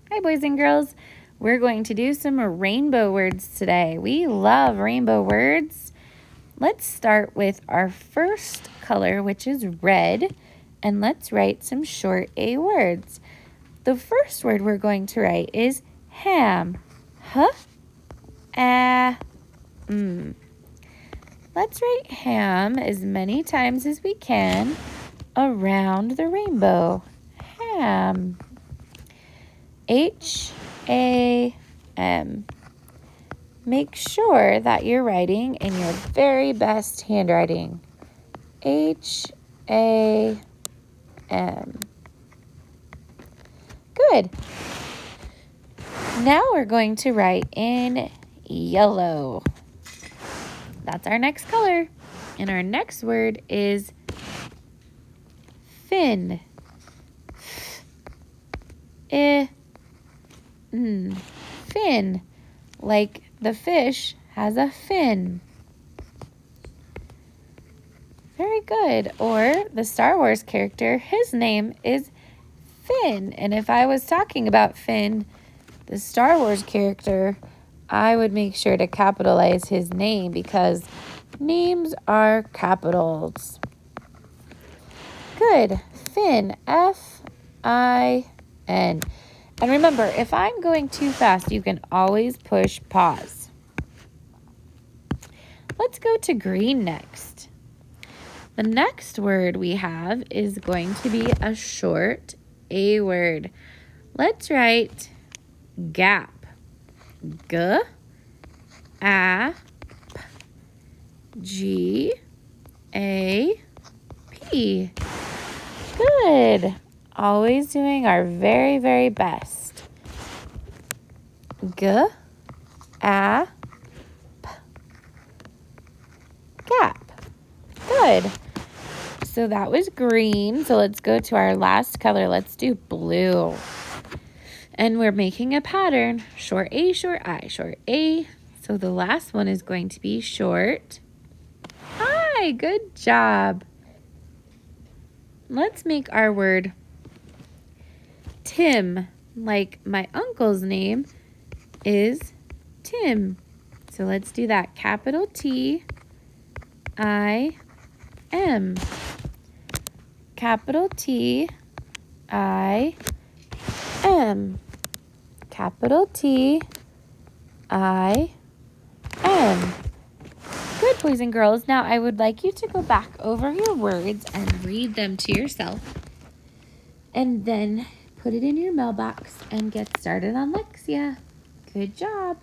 Hi, boys and girls. We're going to do some rainbow words today. We love rainbow words. Let's start with our first color, which is red, and let's write some short A words. The first word we're going to write is ham. Let's write ham as many times as we can around the rainbow. Ham. H-A-M. Make sure that you're writing in your very best handwriting. H-A-M. Good. Now we're going to write in yellow. That's our next color. And our next word is fin. Fin, like the fish has a fin. Very good. Or the Star Wars character, his name is Finn. And if I was talking about Finn, the Star Wars character, I would make sure to capitalize his name because names are capitals. Good. Finn, F-I-N. And remember, if I'm going too fast, you can always push pause. Let's go to green next. The next word we have is going to be a short A word. Let's write gap. G-A-P. Good. Always doing our very, very best. Gap. Gap. Good. So that was green. So let's go to our last color. Let's do blue. And we're making a pattern. Short A, short I, short A. So the last one is going to be short I. Good job. Let's make our word Tim, like my uncle's name is Tim. So let's do that. Capital T-I-M. Capital T-I-M. Capital T-I-M. Good, boys and girls. Now I would like you to go back over your words and read them to yourself. And then put it in your mailbox and get started on Lexia. Good job.